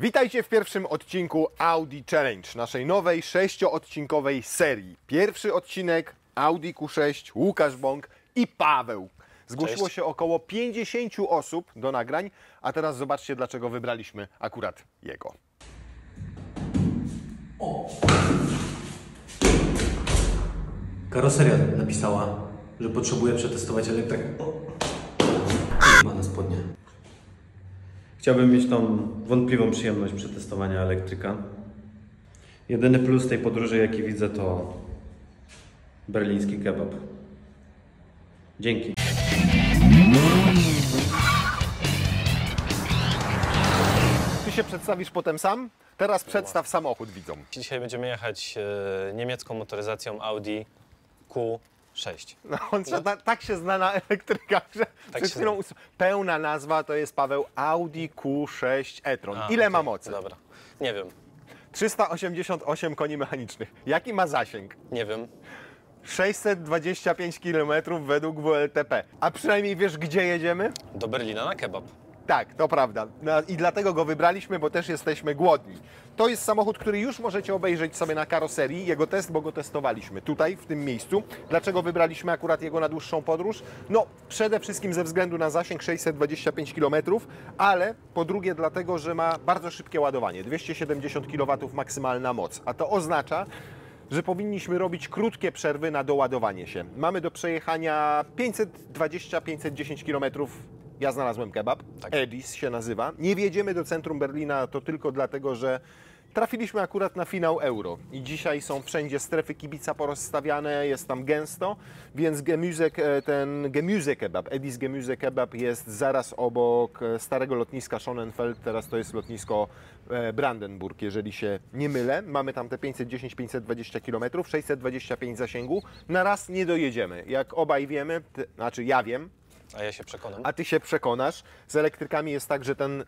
Witajcie w pierwszym odcinku Audi Challenge, naszej nowej 6-odcinkowej serii. Pierwszy odcinek Audi Q6, Łukasz Bąk i Paweł. Zgłosiło się około 50 osób do nagrań, a teraz zobaczcie, dlaczego wybraliśmy akurat jego. Karoseria napisała, że potrzebuje przetestować elektrykę. Ma na spodnie. Chciałbym mieć tą wątpliwą przyjemność przetestowania elektryka. Jedyny plus tej podróży, jaki widzę, to berliński kebab. Dzięki. Ty się przedstawisz potem sam? Teraz przedstaw samochód widzom. Dzisiaj będziemy jechać niemiecką motoryzacją Audi Q6. No, on tak się zna na elektrykach, że Tak przed chwilą pełna nazwa to jest, Paweł, Audi Q6 e-tron. Ile ma mocy? Dobra, nie wiem, 388 koni mechanicznych. Jaki ma zasięg? nie wiem. 625 km według WLTP. A przynajmniej wiesz, gdzie jedziemy? Do Berlina na kebab. Tak, to prawda. I dlatego go wybraliśmy, bo też jesteśmy głodni. To jest samochód, który już możecie obejrzeć sobie na karoserii. Jego test, bo go testowaliśmy tutaj, w tym miejscu. Dlaczego wybraliśmy akurat jego na dłuższą podróż? No, przede wszystkim ze względu na zasięg 625 km, ale po drugie dlatego, że ma bardzo szybkie ładowanie. 270 kW maksymalna moc. A to oznacza, że powinniśmy robić krótkie przerwy na doładowanie się. Mamy do przejechania 520-510 km. Ja znalazłem kebab, Tak. Edis się nazywa. Nie wjedziemy do centrum Berlina, to tylko dlatego, że trafiliśmy akurat na finał Euro i dzisiaj są wszędzie strefy kibica porozstawiane, jest tam gęsto, więc ten Gemüse Kebab, Edis Gemüse Kebab jest zaraz obok starego lotniska Schönefeld, teraz to jest lotnisko Brandenburg, jeżeli się nie mylę. Mamy tam te 510-520 km, 625 zasięgu. Na raz nie dojedziemy. Jak obaj wiemy, znaczy ja wiem, A ja się przekonam. a Ty się przekonasz. Z elektrykami jest tak, że ten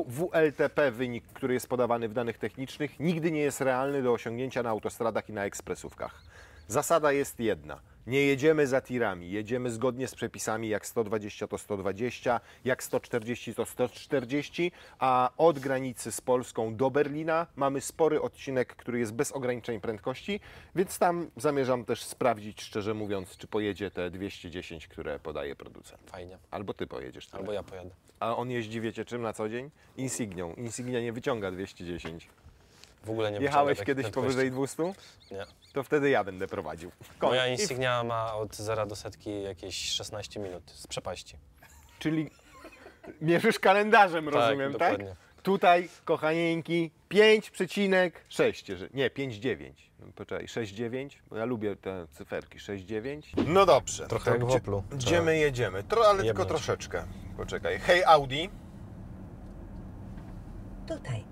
WLTP wynik, który jest podawany w danych technicznych, nigdy nie jest realny do osiągnięcia na autostradach i na ekspresówkach. Zasada jest jedna. Nie jedziemy za tirami, jedziemy zgodnie z przepisami, jak 120 to 120, jak 140 to 140, a od granicy z Polską do Berlina mamy spory odcinek, który jest bez ograniczeń prędkości, więc tam zamierzam też sprawdzić, szczerze mówiąc, czy pojedzie te 210, które podaje producent. Fajnie. Albo Ty pojedziesz. Tyle. Albo ja pojadę. A on jeździ, wiecie czym na co dzień? Insignią. Insignia nie wyciąga 210. W ogóle nie Jechałeś wyciąga kiedyś prędkości. powyżej 200? Nie. To wtedy ja będę prowadził. Moja Insignia ma od 0 do setki jakieś 16 minut z przepaści. Czyli mierzysz kalendarzem, rozumiem, tak? dokładnie. Tutaj, kochanieńki, 5,6, nie, 5,9. Poczekaj, 6,9, bo ja lubię te cyferki, 6,9. No dobrze. Trochę jak w Oplu. Gdzie my jedziemy? Ale tylko jebnąć. troszeczkę. Poczekaj. Hej Audi, Tutaj.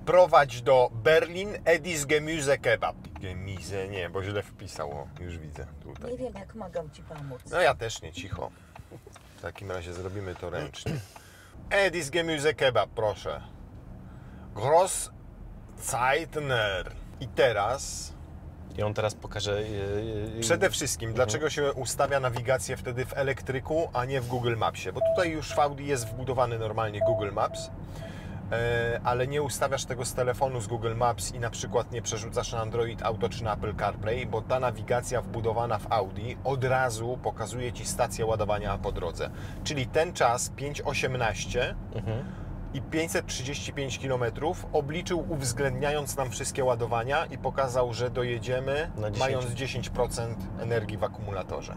prowadź do Berlin Edis Gemüse Kebab. Gemüse, nie, bo źle wpisało, już widzę tutaj. Nie wiem, jak mogę Ci pomóc. No ja też nie, cicho. W takim razie zrobimy to ręcznie. Edis Gemüse Kebab, proszę. Gross Zeitner. I teraz I on teraz pokaże... przede wszystkim, dlaczego się ustawia nawigację wtedy w elektryku, a nie w Google Mapsie? Bo tutaj już w Audi jest wbudowany normalnie Google Maps, ale nie ustawiasz tego z telefonu z Google Maps i na przykład nie przerzucasz na Android Auto czy na Apple CarPlay, bo ta nawigacja wbudowana w Audi od razu pokazuje Ci stację ładowania po drodze. Czyli ten czas 5,18 i 535 km obliczył, uwzględniając nam wszystkie ładowania i pokazał, że dojedziemy Na 10. mając 10% energii w akumulatorze.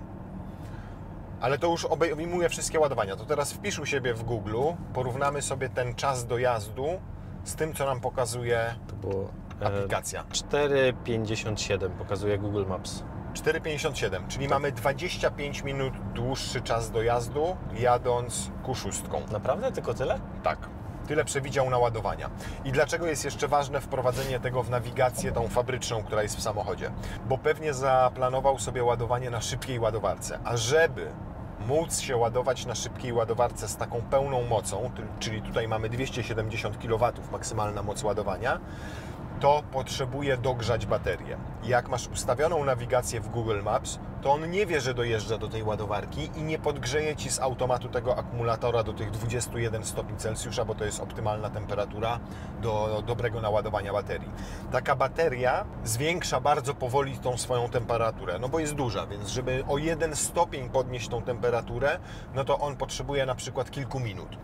Ale to już obejmuje wszystkie ładowania. To teraz wpisz u siebie w Google, porównamy sobie ten czas dojazdu z tym, co nam pokazuje To było... aplikacja. 4,57 pokazuje Google Maps. 4,57, czyli mamy 25 minut dłuższy czas dojazdu, jadąc Q6. Naprawdę? Tylko tyle? Tak. Tyle przewidział naładowania. I dlaczego jest jeszcze ważne wprowadzenie tego w nawigację, tą fabryczną, która jest w samochodzie? Bo pewnie zaplanował sobie ładowanie na szybkiej ładowarce. A żeby móc się ładować na szybkiej ładowarce z taką pełną mocą, czyli tutaj mamy 270 kW maksymalna moc ładowania, to potrzebuje dogrzać baterię. I jak masz ustawioną nawigację w Google Maps, to on nie wie, że dojeżdża do tej ładowarki i nie podgrzeje Ci z automatu tego akumulatora do tych 21 stopni Celsjusza, bo to jest optymalna temperatura do dobrego naładowania baterii. Taka bateria zwiększa bardzo powoli tą swoją temperaturę, no bo jest duża, więc żeby o 1 stopień podnieść tą temperaturę, no to on potrzebuje na przykład kilku minut.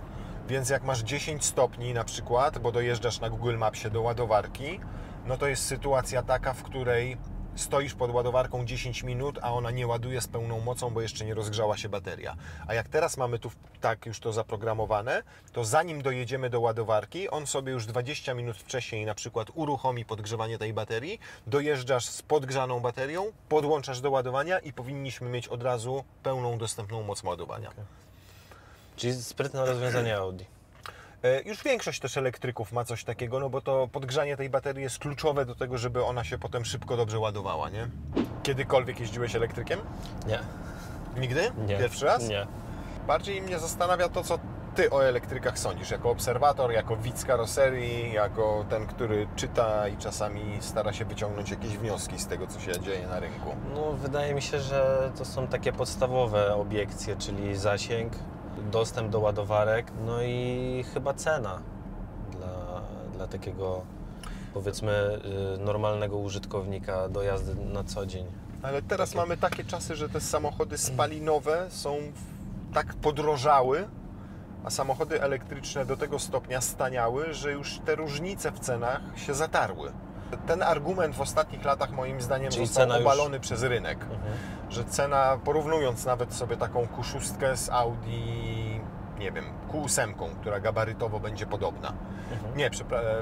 Więc jak masz 10 stopni na przykład, bo dojeżdżasz na Google Mapsie do ładowarki, no to jest sytuacja taka, w której stoisz pod ładowarką 10 minut, a ona nie ładuje z pełną mocą, bo jeszcze nie rozgrzała się bateria. A jak teraz mamy tu tak już to zaprogramowane, to zanim dojedziemy do ładowarki, on sobie już 20 minut wcześniej na przykład uruchomi podgrzewanie tej baterii, dojeżdżasz z podgrzaną baterią, podłączasz do ładowania i powinniśmy mieć od razu pełną dostępną moc ładowania. Okay. Czyli sprytne rozwiązanie Audi. Już większość też elektryków ma coś takiego, no bo to podgrzanie tej baterii jest kluczowe do tego, żeby ona się potem szybko dobrze ładowała, nie? Kiedykolwiek jeździłeś elektrykiem? Nie. Nigdy? Nie. Pierwszy raz? Nie. Bardziej mnie zastanawia to, co Ty o elektrykach sądzisz, jako obserwator, jako widz karoserii, jako ten, który czyta i czasami stara się wyciągnąć jakieś wnioski z tego, co się dzieje na rynku. No, wydaje mi się, że to są takie podstawowe obiekcje, czyli zasięg, dostęp do ładowarek, no i chyba cena dla takiego, powiedzmy, normalnego użytkownika do jazdy na co dzień. Ale teraz mamy takie czasy, że te samochody spalinowe są tak podrożały, a samochody elektryczne do tego stopnia staniały, że już te różnice w cenach się zatarły. Ten argument w ostatnich latach moim zdaniem Czyli został cena obalony już... przez rynek. Że cena, porównując nawet sobie taką Q6 z Audi, nie wiem, Q8, która gabarytowo będzie podobna. Nie,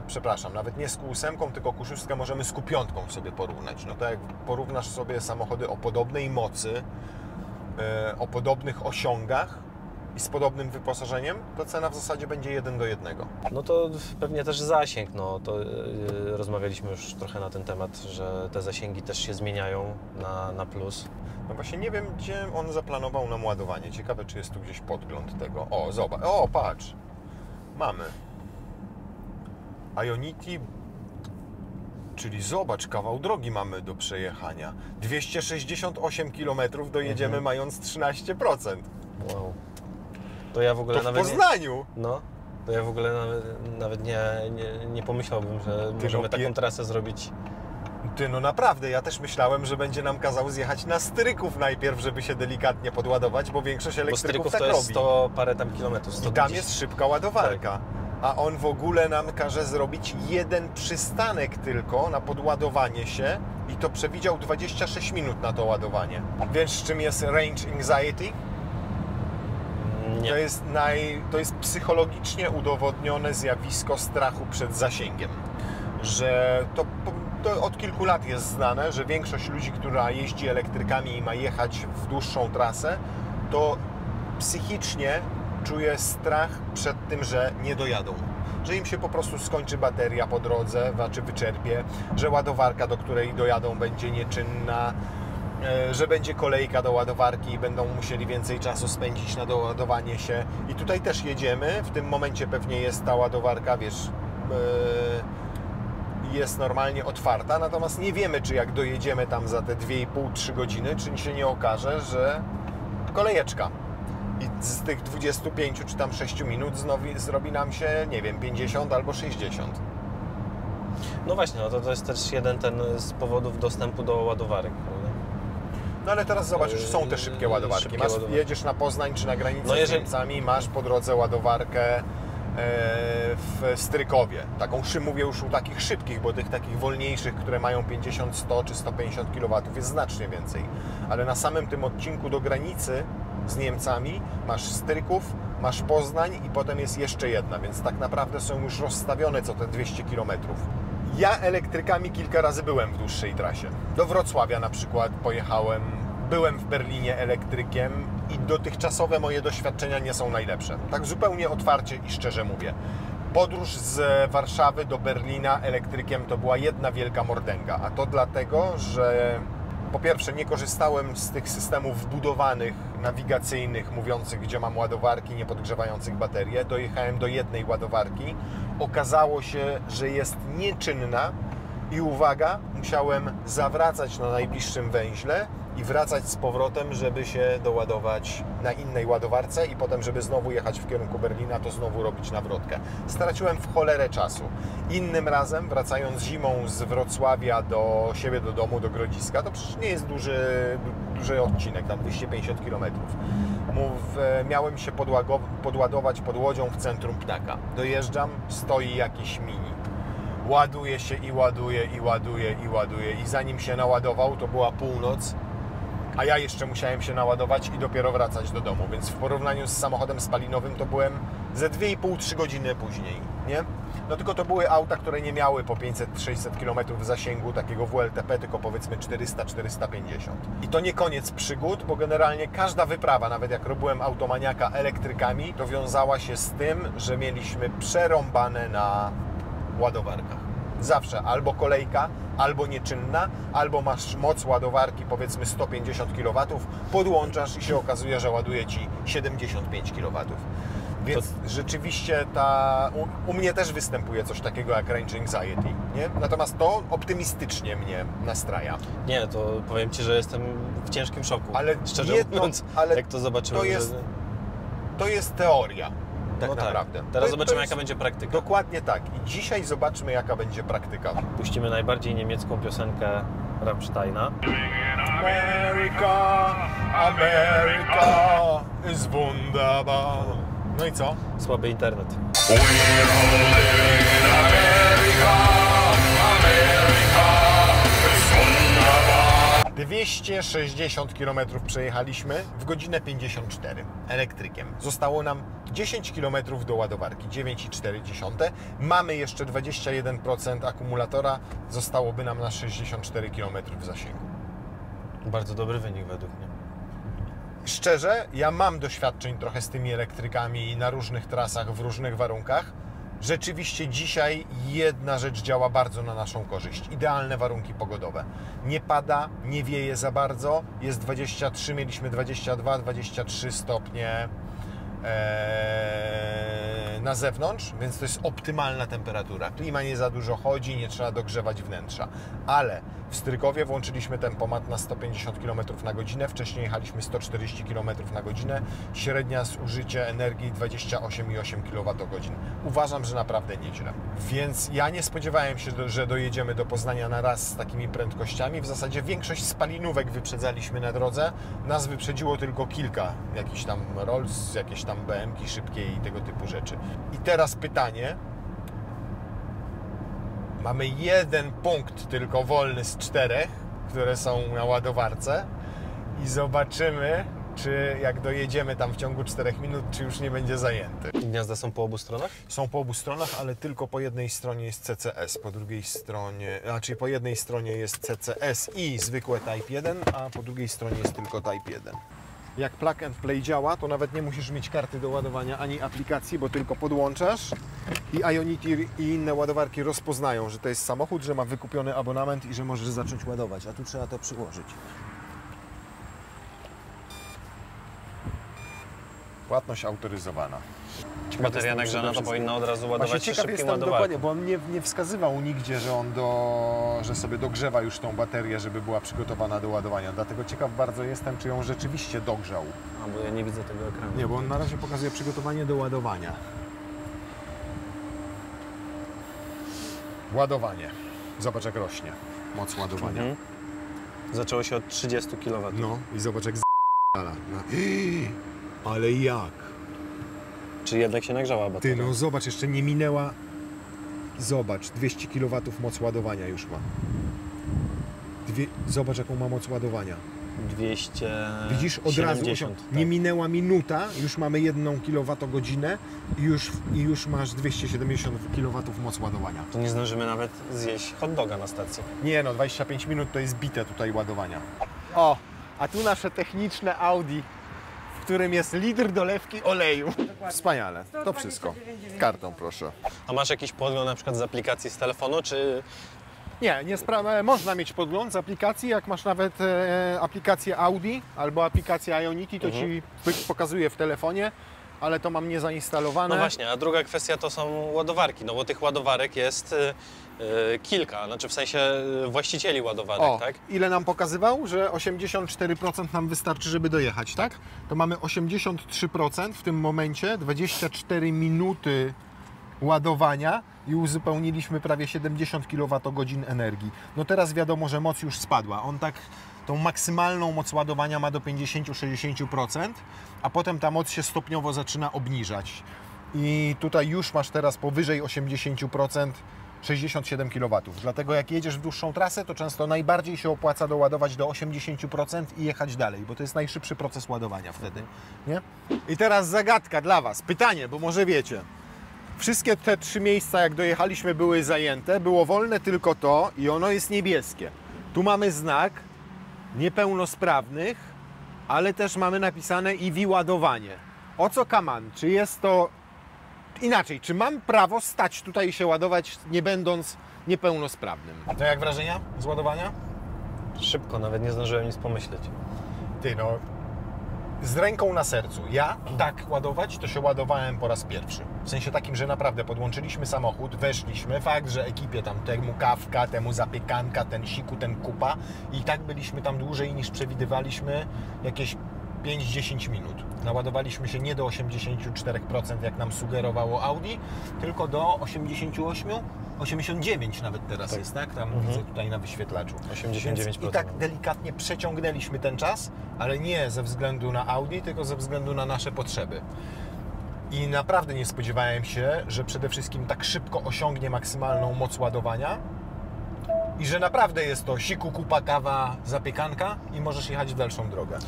przepraszam, nawet nie z Q8, tylko Q6 możemy z Q5 sobie porównać. No to jak porównasz sobie samochody o podobnej mocy, o podobnych osiągach i z podobnym wyposażeniem, to cena w zasadzie będzie 1 do 1. No to pewnie też zasięg, no to rozmawialiśmy już trochę na ten temat, że te zasięgi też się zmieniają na plus. No właśnie nie wiem, gdzie on zaplanował nam ładowanie. Ciekawe, czy jest tu gdzieś podgląd tego. O, zobacz. O, patrz. Mamy. Ionity, czyli zobacz, kawał drogi mamy do przejechania. 268 km dojedziemy mając 13%. Wow. To ja w ogóle To w nawet Poznaniu. No, to ja w ogóle nawet nie pomyślałbym, że możemy taką trasę zrobić. Ty, no naprawdę, ja też myślałem, że będzie nam kazał zjechać na Stryków najpierw, żeby się delikatnie podładować, bo większość Bo elektryków Stryków tak to jest robi. 100 parę tam kilometrów. I tam jest szybka ładowarka. A on w ogóle nam każe zrobić jeden przystanek tylko na podładowanie się i to przewidział 26 minut na to ładowanie. Wiesz, z czym jest range anxiety? Nie. To jest psychologicznie udowodnione zjawisko strachu przed zasięgiem. Że to od kilku lat jest znane, że większość ludzi, która jeździ elektrykami i ma jechać w dłuższą trasę, to psychicznie czuje strach przed tym, że nie dojadą. Że im się po prostu skończy bateria po drodze, znaczy wyczerpie, że ładowarka, do której dojadą, będzie nieczynna, że będzie kolejka do ładowarki i będą musieli więcej czasu spędzić na doładowanie się. I tutaj też jedziemy, w tym momencie pewnie jest ta ładowarka, wiesz, jest normalnie otwarta, natomiast nie wiemy, czy jak dojedziemy tam za te 2,5-3 godziny, czy się nie okaże, że kolejeczka. I z tych 25 czy tam 6 minut zrobi nam się, nie wiem, 50 albo 60. No właśnie, no to jest też jeden z powodów dostępu do ładowarek, prawda? No ale teraz zobacz, już są te szybkie ładowarki. Jedziesz na Poznań czy na granicę z Niemcami, masz po drodze ładowarkę w Strykowie. Taką, mówię już o takich szybkich, bo tych takich wolniejszych, które mają 50, 100 czy 150 kW jest znacznie więcej. Ale na samym tym odcinku do granicy z Niemcami masz Stryków, masz Poznań i potem jest jeszcze jedna, więc tak naprawdę są już rozstawione co te 200 km. Ja elektrykami kilka razy byłem w dłuższej trasie. Do Wrocławia na przykład pojechałem, byłem w Berlinie elektrykiem i dotychczasowe moje doświadczenia nie są najlepsze. Tak zupełnie otwarcie i szczerze mówię. Podróż z Warszawy do Berlina elektrykiem to była jedna wielka mordęga, a to dlatego, że po pierwsze nie korzystałem z tych systemów wbudowanych, nawigacyjnych, mówiących, gdzie mam ładowarki, nie podgrzewających baterię. Dojechałem do jednej ładowarki. Okazało się, że jest nieczynna i uwaga, musiałem zawracać na najbliższym węźle i wracać z powrotem, żeby się doładować na innej ładowarce i potem, żeby znowu jechać w kierunku Berlina, to znowu robić nawrotkę. Straciłem w cholerę czasu. Innym razem, wracając zimą z Wrocławia do siebie, do domu, do Grodziska, to przecież nie jest duży odcinek, tam 250 km. Miałem się podładować pod Łodzią w centrum Ptaka. Dojeżdżam, stoi jakiś mini. Ładuje się i ładuje, i ładuje, i ładuje. I zanim się naładował, to była północ, a ja jeszcze musiałem się naładować i dopiero wracać do domu. Więc w porównaniu z samochodem spalinowym to byłem ze 2,5-3 godziny później, nie? No tylko to były auta, które nie miały po 500-600 km zasięgu takiego WLTP, tylko powiedzmy 400-450. I to nie koniec przygód, bo generalnie każda wyprawa, nawet jak robiłem automaniaka elektrykami, to wiązała się z tym, że mieliśmy przerąbane na ładowarkach. Zawsze albo kolejka, albo nieczynna, albo masz moc ładowarki powiedzmy 150 kW, podłączasz i się okazuje, że ładuje Ci 75 kW. Więc rzeczywiście u mnie też występuje coś takiego jak range anxiety, nie? Natomiast to optymistycznie mnie nastraja. Nie, to powiem Ci, że jestem w ciężkim szoku. Ale szczerze mówiąc, jak to zobaczyłem. To jest teoria. Tak no naprawdę. Tak. Teraz zobaczymy, jaka będzie praktyka. Dokładnie tak. I dzisiaj zobaczmy, jaka będzie praktyka. Puścimy najbardziej niemiecką piosenkę Rammsteina. America, America is wunderbar. No i co? Słaby internet. 260 km przejechaliśmy w godzinę 54 elektrykiem. Zostało nam 10 km do ładowarki, 9,4. Mamy jeszcze 21% akumulatora, zostałoby nam na 64 km w zasięgu. Bardzo dobry wynik według mnie. Szczerze, ja mam doświadczeń trochę z tymi elektrykami na różnych trasach, w różnych warunkach. Rzeczywiście dzisiaj jedna rzecz działa bardzo na naszą korzyść. Idealne warunki pogodowe. Nie pada, nie wieje za bardzo. Jest 23, mieliśmy 22, 23 stopnie na zewnątrz, więc to jest optymalna temperatura. Klima nie za dużo chodzi, nie trzeba dogrzewać wnętrza. Ale w Strykowie włączyliśmy tempomat na 150 km na godzinę, wcześniej jechaliśmy 140 km na godzinę, średnia zużycie energii 28,8 kWh. Uważam, że naprawdę nieźle. Więc ja nie spodziewałem się, że dojedziemy do Poznania na raz z takimi prędkościami. W zasadzie większość spalinówek wyprzedzaliśmy na drodze. Nas wyprzedziło tylko kilka, jakiś tam Rolls, jakieś tam BM-ki szybkie i tego typu rzeczy. I teraz pytanie. Mamy jeden punkt tylko wolny z 4, które są na ładowarce i zobaczymy, czy jak dojedziemy tam w ciągu 4 minut, czy już nie będzie zajęty. Gniazda są po obu stronach? Są po obu stronach, ale tylko po jednej stronie jest CCS, po drugiej stronie, po jednej stronie jest CCS i zwykłe Type 1, a po drugiej stronie jest tylko Type 1. Jak Plug and Play działa, to nawet nie musisz mieć karty do ładowania ani aplikacji, bo tylko podłączasz i Ionity i inne ładowarki rozpoznają, że to jest samochód, że ma wykupiony abonament i że możesz zacząć ładować, a tu trzeba to przyłożyć. Płatność autoryzowana. Bateria nagrzana to powinna od razu ładować się szybkim ładowarką. Dokładnie, bo on nie wskazywał nigdzie, że sobie dogrzewa już tą baterię, żeby była przygotowana do ładowania. Dlatego ciekaw bardzo jestem, czy ją rzeczywiście dogrzał. A bo ja nie widzę tego ekranu. Nie, bo on na razie pokazuje przygotowanie do ładowania. Ładowanie. Zobacz, jak rośnie moc ładowania. Zaczęło się od 30 kW. No i zobacz, jak z***ala. Ale jak? Czy jednak się nagrzała bateria? Ty, no zobacz, jeszcze nie minęła. Zobacz, 200 kW moc ładowania już ma. Zobacz, jaką ma moc ładowania. 200. Widzisz, od razu nie minęła minuta, już mamy 1 kWh i już masz 270 kW moc ładowania. To nie zdążymy nawet zjeść hot doga na stacji. Nie no, 25 minut to jest bite tutaj ładowania. O, a tu nasze techniczne Audi, w którym jest litr dolewki oleju. Wspaniale, to wszystko. Kartą proszę. A masz jakiś podgląd na przykład z aplikacji z telefonu, czy... Nie, można mieć podgląd z aplikacji, jak masz nawet aplikację Audi albo aplikację Ionity, to Ci pokazuje w telefonie ale to mam niezainstalowane. No właśnie, a druga kwestia to są ładowarki, no bo tych ładowarek jest kilka, znaczy w sensie właścicieli ładowarek, O, tak? ile nam pokazywał? Że 84% nam wystarczy, żeby dojechać, tak? To mamy 83% w tym momencie, 24 minuty ładowania i uzupełniliśmy prawie 70 kWh energii. No teraz wiadomo, że moc już spadła. On tak tą maksymalną moc ładowania ma do 50-60%, a potem ta moc się stopniowo zaczyna obniżać. I tutaj już masz teraz powyżej 80%, 67 kW. Dlatego jak jedziesz w dłuższą trasę, to często najbardziej się opłaca doładować do 80% i jechać dalej, bo to jest najszybszy proces ładowania wtedy, nie? I teraz zagadka dla Was, pytanie, bo może wiecie. Wszystkie te 3 miejsca, jak dojechaliśmy, były zajęte, było wolne tylko to i ono jest niebieskie. Tu mamy znak niepełnosprawnych, ale też mamy napisane EV ładowanie. O co kaman? Czy jest to inaczej? Czy mam prawo stać tutaj i się ładować, nie będąc niepełnosprawnym? To jak wrażenia z ładowania? Szybko, nawet nie zdążyłem nic pomyśleć. Ty no, z ręką na sercu. Ja tak ładować, to się ładowałem po raz pierwszy. W sensie takim, że naprawdę podłączyliśmy samochód, weszliśmy, fakt, że ekipie tam temu kawka, temu zapiekanka, ten siku, ten kupa i tak byliśmy tam dłużej niż przewidywaliśmy, jakieś 5-10 minut. Naładowaliśmy się nie do 84%, jak nam sugerowało Audi, tylko do 88, 89 nawet teraz jest, tak? Tam widzę tutaj na wyświetlaczu. 89%. Więc i tak delikatnie przeciągnęliśmy ten czas, ale nie ze względu na Audi, tylko ze względu na nasze potrzeby. I naprawdę nie spodziewałem się, że przede wszystkim tak szybko osiągnie maksymalną moc ładowania i że naprawdę jest to siku, kupa, kawa, zapiekanka i możesz jechać w dalszą drogę.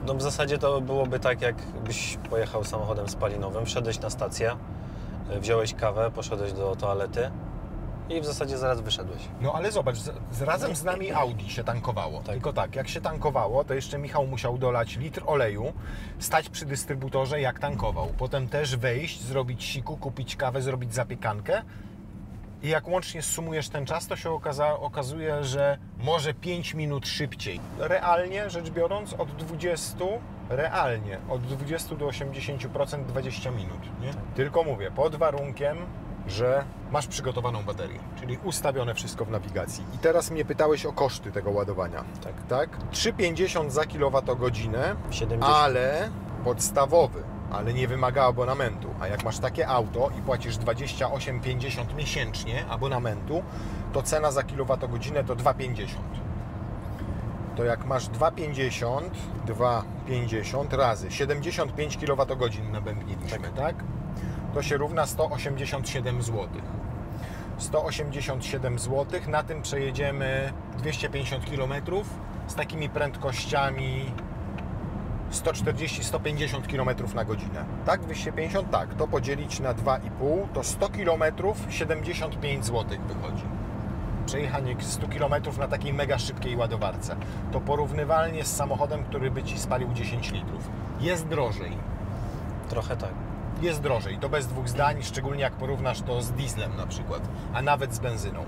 No w zasadzie to byłoby tak, jakbyś pojechał samochodem spalinowym, wszedłeś na stację, wziąłeś kawę, poszedłeś do toalety i w zasadzie zaraz wyszedłeś. No ale zobacz, razem z nami Audi się tankowało. Tak. Tylko tak, jak się tankowało, to jeszcze Michał musiał dolać litr oleju, stać przy dystrybutorze jak tankował. Potem też wejść, zrobić siku, kupić kawę, zrobić zapiekankę. I jak łącznie sumujesz ten czas, to się okazuje, że może 5 minut szybciej. Realnie rzecz biorąc, od 20 do 80% 20 minut. Nie? Tylko mówię, pod warunkiem, że masz przygotowaną baterię, czyli ustawione wszystko w nawigacji. I teraz mnie pytałeś o koszty tego ładowania. Tak? 3,50 za kilowatogodzinę, 70. ale podstawowy, ale nie wymaga abonamentu. A jak masz takie auto i płacisz 28,50 miesięcznie abonamentu, to cena za kilowatogodzinę to 2,50. To jak masz 2,50 razy 75 kWh nabębniliśmy, tak? To się równa 187 zł. 187 zł, na tym przejedziemy 250 km z takimi prędkościami 140-150 km na godzinę. Tak? 250? Tak. To podzielić na 2,5 to 100 km 75 zł wychodzi. Przejechanie 100 km na takiej mega szybkiej ładowarce. To porównywalnie z samochodem, który by Ci spalił 10 litrów. Jest drożej. Trochę tak. Jest drożej, to bez dwóch zdań, szczególnie jak porównasz to z dieslem na przykład, a nawet z benzyną,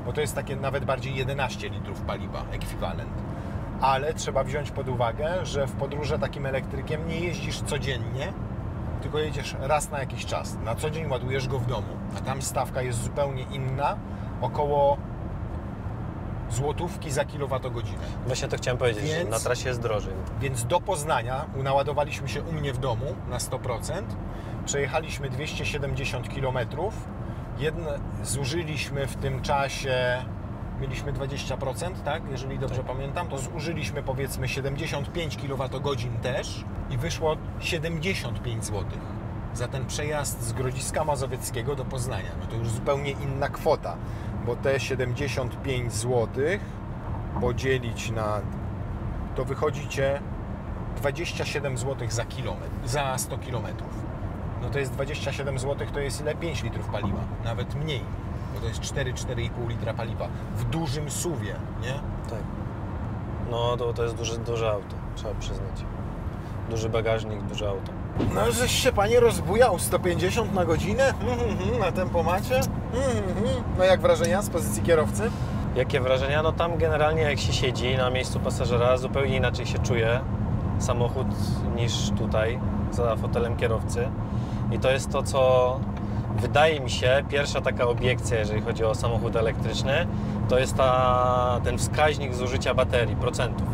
bo to jest takie nawet bardziej 11 litrów paliwa, ekwiwalent. Ale trzeba wziąć pod uwagę, że w podróże takim elektrykiem nie jeździsz codziennie, tylko jedziesz raz na jakiś czas. Na co dzień ładujesz go w domu, a tam stawka jest zupełnie inna, około złotówki za kilowatogodzinę. Właśnie to chciałem powiedzieć, że Więc- na trasie jest drożej. Więc do Poznania naładowaliśmy się u mnie w domu na 100%. Przejechaliśmy 270 km. Zużyliśmy w tym czasie, mieliśmy 20%, tak? Jeżeli dobrze pamiętam, to zużyliśmy powiedzmy 75 kWh też i wyszło 75 zł za ten przejazd z Grodziska Mazowieckiego do Poznania. No to już zupełnie inna kwota, bo te 75 zł podzielić na... to wychodzi Cię 27 zł za kilometr, za 100 km. No to jest 27 zł, to jest ile? 5 litrów paliwa, nawet mniej, bo to jest 4-4,5 litra paliwa w dużym SUV-ie, nie? Tak. No to jest duże auto, trzeba przyznać. Duży bagażnik, duże auto. No, żeś się panie rozbujał 150 na godzinę na tempomacie. No jak wrażenia z pozycji kierowcy? Jakie wrażenia? No tam generalnie jak się siedzi na miejscu pasażera, zupełnie inaczej się czuje samochód niż tutaj. za fotelem kierowcy. I to jest to, co wydaje mi się, pierwsza taka obiekcja, jeżeli chodzi o samochód elektryczny, to jest ten wskaźnik zużycia baterii, procentów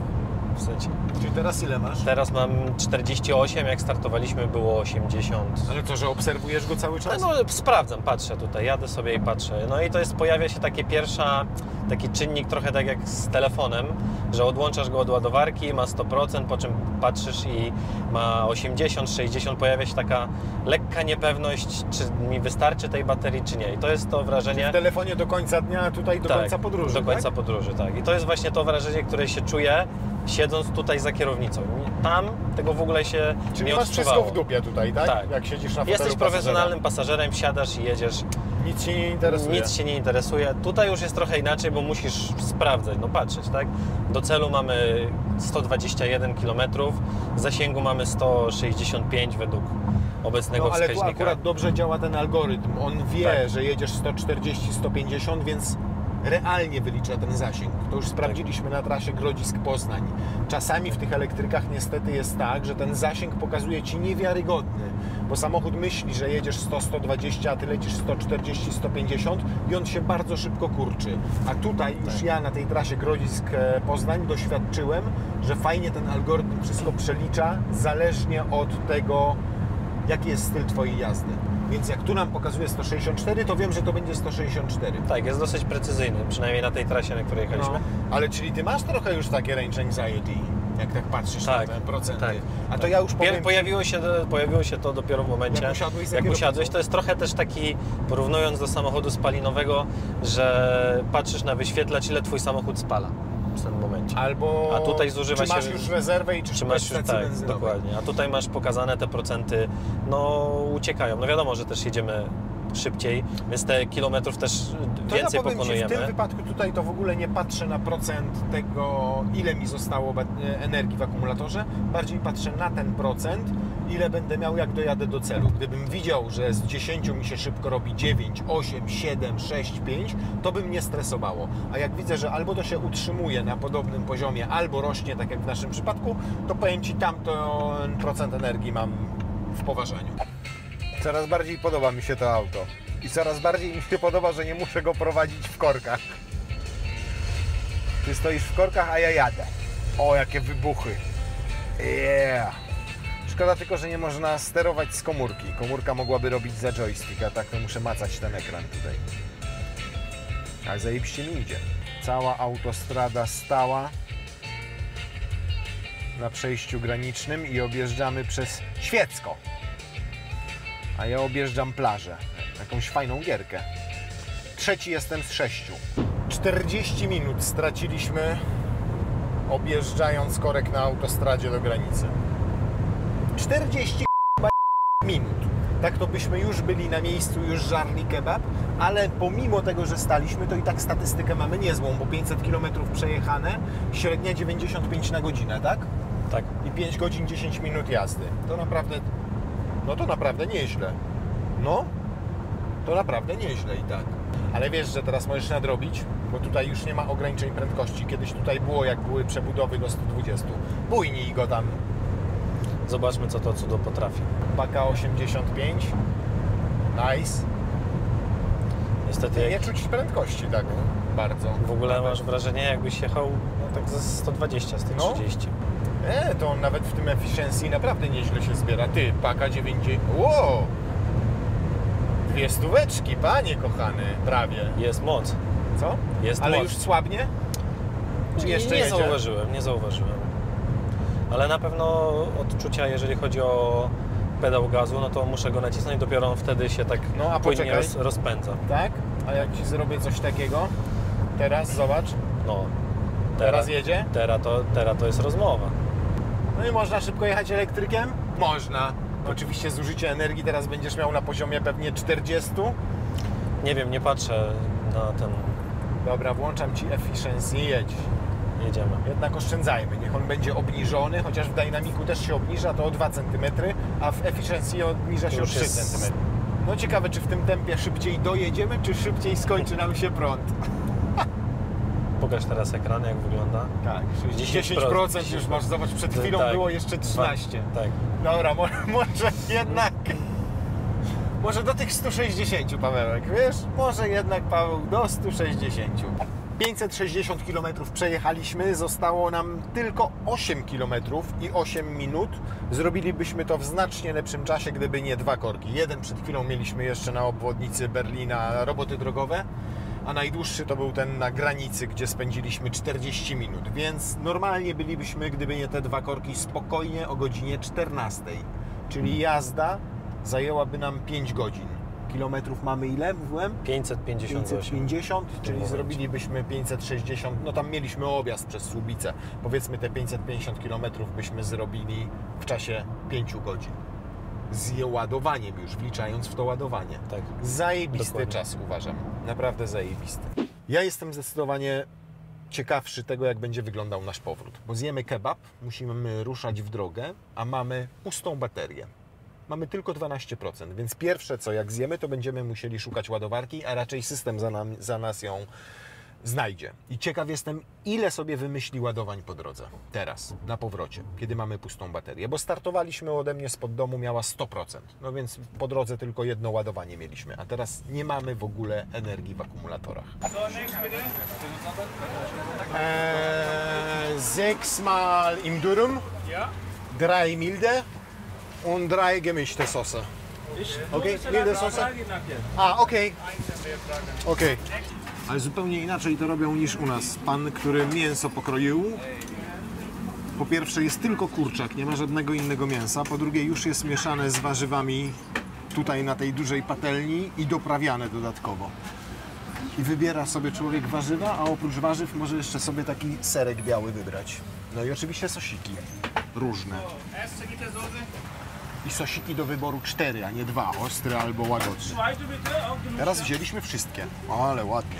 w sensie. Czyli teraz ile masz? Teraz mam 48, jak startowaliśmy było 80. Ale to, że obserwujesz go cały czas? No, sprawdzam, patrzę tutaj, jadę sobie i patrzę. No i to jest, pojawia się taki czynnik trochę tak jak z telefonem, że odłączasz go od ładowarki, ma 100%, po czym patrzysz i ma 80, 60, pojawia się taka lekka niepewność, czy mi wystarczy tej baterii, czy nie. I to jest to wrażenie... W telefonie do końca dnia, a tutaj do końca podróży, do końca tak? podróży, tak. I to jest właśnie to wrażenie, które się czuje, siedząc tutaj za kierownicą. Tam tego w ogóle się Czyli nie masz odczuwało. wszystko w dupie tutaj, tak? Tak. Jak siedzisz na fotelu Jesteś profesjonalnym pasażerem, wsiadasz i jedziesz. Nic Cię nie interesuje. Nic Cię nie interesuje. Tutaj już jest trochę inaczej, bo musisz sprawdzać, no patrzeć, tak? Do celu mamy 121 km, zasięgu mamy 165 według obecnego No ale tu wskaźnika. akurat dobrze działa ten algorytm. On wie, Tak. że jedziesz 140-150, więc realnie wylicza ten zasięg. To już sprawdziliśmy na trasie Grodzisk-Poznań. Czasami w tych elektrykach niestety jest tak, że ten zasięg pokazuje Ci niewiarygodny, bo samochód myśli, że jedziesz 100-120, a Ty lecisz 140-150 i on się bardzo szybko kurczy. A tutaj już ja na tej trasie Grodzisk-Poznań doświadczyłem, że fajnie ten algorytm wszystko przelicza zależnie od tego, jaki jest styl Twojej jazdy. Więc jak tu nam pokazuje 164, to wiem, że to będzie 164. Tak, jest dosyć precyzyjny, przynajmniej na tej trasie, na której jechaliśmy. No, ale czyli Ty masz trochę już takie range anxiety, jak tak patrzysz Tak, na te procenty. tak, A to ja już powiem Ci, Pojawiło się to dopiero w momencie, Jak usiadłeś za jak kierownicą. usiadłeś. To jest trochę też taki, porównując do samochodu spalinowego, że patrzysz na wyświetlacz, ile Twój samochód spala w tym momencie. albo A tutaj zużywa czy masz się- już rezerwę i czy Czy szukasz masz już, stacji tak, benzynowej. dokładnie. A tutaj masz pokazane te procenty, no uciekają. No wiadomo, że też jedziemy szybciej, więc te kilometrów też To więcej ja powiem pokonujemy. Ci, w tym wypadku tutaj to w ogóle nie patrzę na procent tego, ile mi zostało energii w akumulatorze, bardziej patrzę na ten procent, ile będę miał, jak dojadę do celu. Gdybym widział, że z 10 mi się szybko robi 9, 8, 7, 6, 5, to bym nie stresowało. A jak widzę, że albo to się utrzymuje na podobnym poziomie, albo rośnie, tak jak w naszym przypadku, to powiem Ci, tamten procent energii mam w poważaniu. Coraz bardziej podoba mi się to auto. I coraz bardziej mi się podoba, że nie muszę go prowadzić w korkach. Ty stoisz w korkach, a ja jadę. O, jakie wybuchy. Yeah. Szkoda tylko, że nie można sterować z komórki. Komórka mogłaby robić za joystick, a tak to muszę macać ten ekran tutaj. Ale zajebiście mi idzie. Cała autostrada stała na przejściu granicznym i objeżdżamy przez Świecko. A ja objeżdżam plażę. Jakąś fajną gierkę. Trzeci jestem z 6. 40 minut straciliśmy objeżdżając korek na autostradzie do granicy. 40 minut. Tak to byśmy już byli na miejscu, już żarli kebab, ale pomimo tego, że staliśmy, to i tak statystykę mamy niezłą, bo 500 km przejechane, średnia 95 na godzinę, tak? Tak. I 5 godzin 10 minut jazdy. To naprawdę, no to naprawdę nieźle. No, to naprawdę nieźle i tak. Ale wiesz, że teraz możesz nadrobić, bo tutaj już nie ma ograniczeń prędkości. Kiedyś tutaj było, jak były przebudowy do 120. Bujnij go tam. Zobaczmy, co to cudo potrafi. Paka 85. Nice. Niestety, Nie czuć prędkości tak bardzo. w ogóle masz wrażenie, jakbyś jechał no, tak ze 120, z tych No. 30. To on nawet w tym efficiency naprawdę nieźle się zbiera. Ty, paka 90. Wow! 2 stóweczki, panie kochany, prawie. Jest moc. Co? Jest Ale moc. już słabnie? Czy jeszcze nie jedzie? zauważyłem. Ale na pewno odczucia, jeżeli chodzi o pedał gazu, no to muszę go nacisnąć, dopiero on wtedy się tak No, a płynnie poczekaj. rozpędza. Tak? A jak Ci zrobię coś takiego? Teraz, zobacz. No. Teraz jedzie? Teraz to jest rozmowa. No i można szybko jechać elektrykiem? Można. Oczywiście zużycie energii teraz będziesz miał na poziomie pewnie 40. Nie wiem, nie patrzę na ten... Dobra, włączam Ci efficiency i jedź. Jedziemy. Jednak oszczędzajmy. Niech on będzie obniżony, chociaż w dynamiku też się obniża, to o 2 cm, a w efficiency obniża się o już 3 jest- cm. No ciekawe, czy w tym tempie szybciej dojedziemy, czy szybciej skończy nam się prąd. Pokaż teraz ekran, jak wygląda. Tak, 10% już masz, zobacz, przed chwilą Tak. było jeszcze 13. Tak. Dobra, może jednak... Może do tych 160, Pawełek, wiesz? Może jednak, Paweł, do 160. 560 km przejechaliśmy, zostało nam tylko 8 km i 8 minut. Zrobilibyśmy to w znacznie lepszym czasie, gdyby nie dwa korki. Jeden przed chwilą mieliśmy jeszcze na obwodnicy Berlina, roboty drogowe, a najdłuższy to był ten na granicy, gdzie spędziliśmy 40 minut, więc normalnie bylibyśmy, gdyby nie te dwa korki, spokojnie o godzinie 14, czyli jazda zajęłaby nam 5 godzin. Kilometrów mamy ile, mówiłem? 558. 550, czyli momencie. zrobilibyśmy 560, no tam mieliśmy objazd przez Słubicę. Powiedzmy te 550 km byśmy zrobili w czasie 5 godzin. Z ładowaniem już, wliczając w to ładowanie. Tak. Zajebisty Dokładnie. czas, uważam. Naprawdę zajebisty. Ja jestem zdecydowanie ciekawszy tego, jak będzie wyglądał nasz powrót. Bo zjemy kebab, musimy ruszać w drogę, a mamy pustą baterię. Mamy tylko 12%, więc pierwsze co, jak zjemy, to będziemy musieli szukać ładowarki, a raczej system za nas ją znajdzie. I ciekaw jestem, ile sobie wymyśli ładowań po drodze, teraz, na powrocie, kiedy mamy pustą baterię, bo startowaliśmy ode mnie spod domu, miała 100%, no więc po drodze tylko jedno ładowanie mieliśmy, a teraz nie mamy w ogóle energii w akumulatorach. 6 mal im Durum, 3 milde und 3 gemischte Soße. Okay, milde Soße? Okay. Okay. Ale zupełnie inaczej to robią niż u nas. Pan, który mięso pokroił, po pierwsze jest tylko kurczak, nie ma żadnego innego mięsa, po drugie już jest mieszane z warzywami tutaj na tej dużej patelni i doprawiane dodatkowo. I wybiera sobie człowiek warzywa, a oprócz warzyw może jeszcze sobie taki serek biały wybrać. No i oczywiście sosiki różne. I sosiki do wyboru 4, a nie 2, ostre albo łagodne. Teraz wzięliśmy wszystkie, ale ładnie.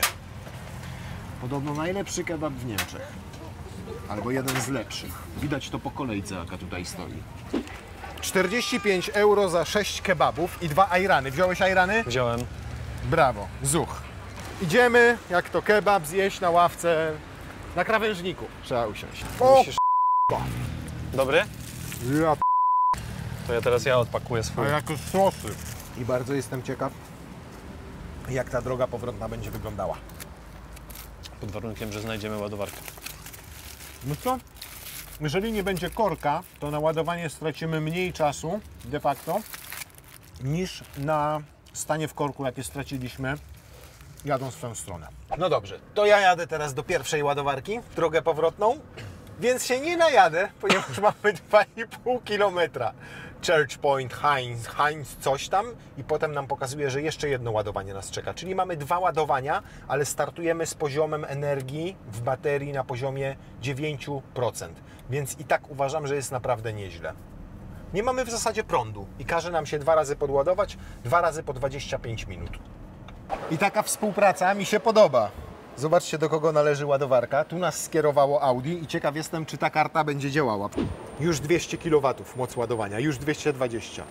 Podobno najlepszy kebab w Niemczech. Albo jeden z lepszych. Widać to po kolejce, jaka tutaj stoi. 45 euro za 6 kebabów i 2 ajrany. Wziąłeś ajrany? Wziąłem. Brawo, zuch. Idziemy, jak to kebab, zjeść na ławce, na krawężniku. Trzeba usiąść. O, Musisz... Dobry? ja To ja odpakuję swój. a jako sosy. I bardzo jestem ciekaw, jak ta droga powrotna będzie wyglądała. Pod warunkiem, że znajdziemy ładowarkę. No co? Jeżeli nie będzie korka, to na ładowanie stracimy mniej czasu, de facto, niż na stanie w korku, jakie straciliśmy jadąc w tę stronę. No dobrze, to ja jadę teraz do pierwszej ładowarki, drogę powrotną, więc się nie najadę, ponieważ mamy 2,5 km. Church Point, Heinz, coś tam i potem nam pokazuje, że jeszcze jedno ładowanie nas czeka. Czyli mamy 2 ładowania, ale startujemy z poziomem energii w baterii na poziomie 9%. Więc i tak uważam, że jest naprawdę nieźle. Nie mamy w zasadzie prądu i każe nam się 2 razy podładować, 2 razy po 25 minut. I taka współpraca mi się podoba. Zobaczcie, do kogo należy ładowarka. Tu nas skierowało Audi i ciekaw jestem, czy ta karta będzie działała. Już 200 kW moc ładowania, już 220.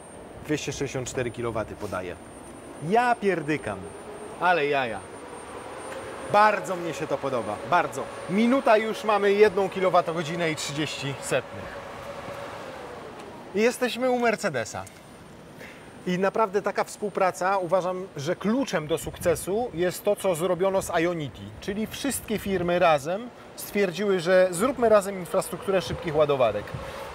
264 kW podaje. Ja pierdykam, ale jaja. Bardzo mnie się to podoba, bardzo. Minuta już mamy 1 kWh i 30 setnych. I jesteśmy u Mercedesa. I naprawdę taka współpraca, uważam, że kluczem do sukcesu jest to, co zrobiono z Ionity. Czyli wszystkie firmy razem stwierdziły, że zróbmy razem infrastrukturę szybkich ładowarek.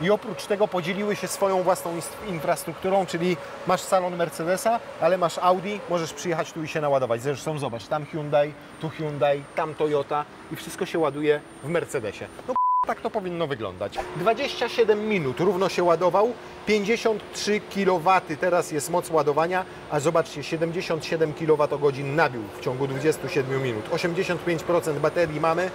I oprócz tego podzieliły się swoją własną infrastrukturą, czyli masz salon Mercedesa, ale masz Audi, możesz przyjechać tu i się naładować. Zresztą zobacz, tam Hyundai, tu Hyundai, tam Toyota i wszystko się ładuje w Mercedesie. No tak to powinno wyglądać. 27 minut równo się ładował, 53 kW teraz jest moc ładowania, a zobaczcie, 77 kWh nabił w ciągu 27 minut. 85% baterii mamy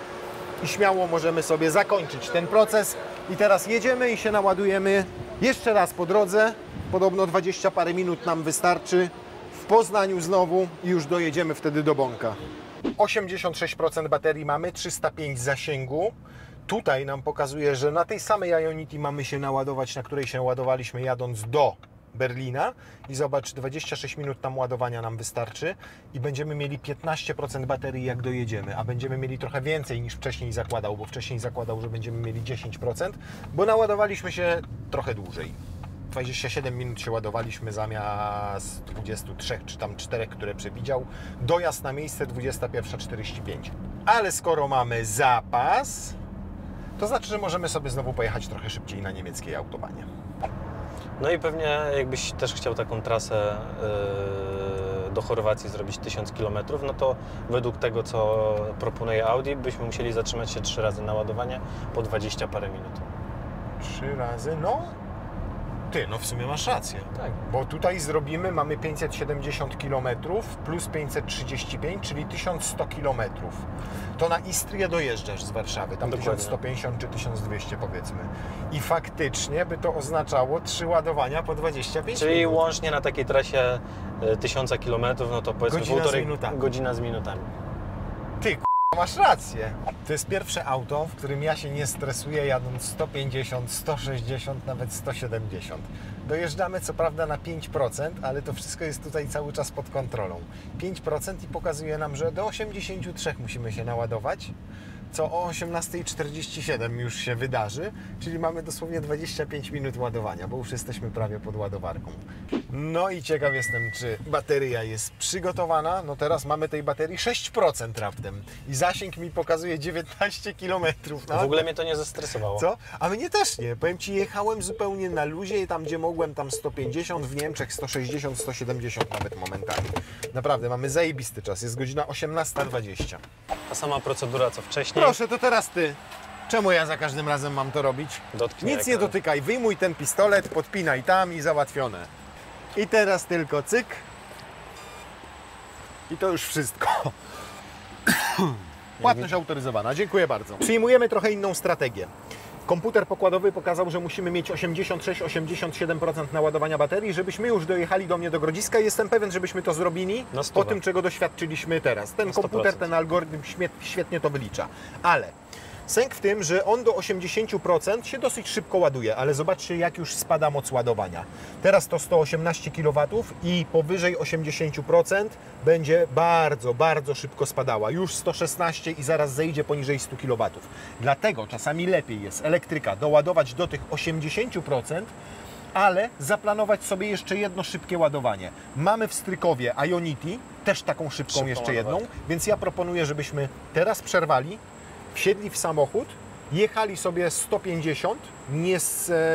i śmiało możemy sobie zakończyć ten proces. I teraz jedziemy i się naładujemy jeszcze raz po drodze. Podobno 20 parę minut nam wystarczy. W Poznaniu znowu i już dojedziemy wtedy do Bąka. 86% baterii mamy, 305 zasięgu. Tutaj nam pokazuje, że na tej samej Ionity mamy się naładować, na której się ładowaliśmy jadąc do Berlina i zobacz, 26 minut tam ładowania nam wystarczy i będziemy mieli 15% baterii jak dojedziemy, a będziemy mieli trochę więcej niż wcześniej zakładał, bo wcześniej zakładał, że będziemy mieli 10%, bo naładowaliśmy się trochę dłużej. 27 minut się ładowaliśmy zamiast 23 czy tam 4, które przewidział. Dojazd na miejsce 21:45. Ale skoro mamy zapas, to znaczy, że możemy sobie znowu pojechać trochę szybciej na niemieckiej autobanie. No i pewnie jakbyś też chciał taką trasę do Chorwacji zrobić 1000 km, no to według tego, co proponuje Audi, byśmy musieli zatrzymać się 3 razy na ładowanie po 20 parę minut. 3 razy, no. Ty, no w sumie masz rację. Tak. Bo tutaj zrobimy, mamy 570 km plus 535, czyli 1100 km. To na Istrię dojeżdżasz z Warszawy, tam Dokładnie. 1150 czy 1200 powiedzmy. I faktycznie by to oznaczało 3 ładowania po 25 Czyli minut. łącznie na takiej trasie 1000 km, no to powiedzmy Godzina z półtorej minutami. godzina z minutami. Ty, masz rację. To jest pierwsze auto, w którym ja się nie stresuję jadąc 150, 160, nawet 170. Dojeżdżamy co prawda na 5%, ale to wszystko jest tutaj cały czas pod kontrolą. 5% i pokazuje nam, że do 83 musimy się naładować, co o 18:47 już się wydarzy, czyli mamy dosłownie 25 minut ładowania, bo już jesteśmy prawie pod ładowarką. No i ciekaw jestem, czy bateria jest przygotowana. No teraz mamy tej baterii 6% raptem i zasięg mi pokazuje 19 km. W ogóle mnie to nie zestresowało. Co? A mnie też nie. Powiem Ci, jechałem zupełnie na luzie i tam, gdzie mogłem, tam 150, w Niemczech 160, 170 nawet momentami. Naprawdę, mamy zajebisty czas. Jest godzina 18:20. Ta sama procedura co wcześniej. Proszę, to teraz Ty. Czemu ja za każdym razem mam to robić? Dotknij Nic nie ekran. dotykaj. Wyjmuj ten pistolet, podpinaj tam i załatwione. I teraz tylko cyk. I to już wszystko. Płatność autoryzowana. Dziękuję bardzo. Przyjmujemy trochę inną strategię. Komputer pokładowy pokazał, że musimy mieć 86-87% naładowania baterii, żebyśmy już dojechali do mnie do Grodziska. Jestem pewien, żebyśmy to zrobili Na po stówę. tym, czego doświadczyliśmy teraz. Ten Na 100%. komputer, ten algorytm świetnie to wylicza. Ale sęk w tym, że on do 80% się dosyć szybko ładuje, ale zobaczcie, jak już spada moc ładowania. Teraz to 118 kW i powyżej 80% będzie bardzo, bardzo szybko spadała. Już 116 i zaraz zejdzie poniżej 100 kW. Dlatego czasami lepiej jest elektryka doładować do tych 80%, ale zaplanować sobie jeszcze jedno szybkie ładowanie. Mamy w Strykowie Ionity, też taką szybką jeszcze jedną, ładowarkę. więc ja proponuję, żebyśmy teraz przerwali, wsiedli w samochód, jechali sobie 150,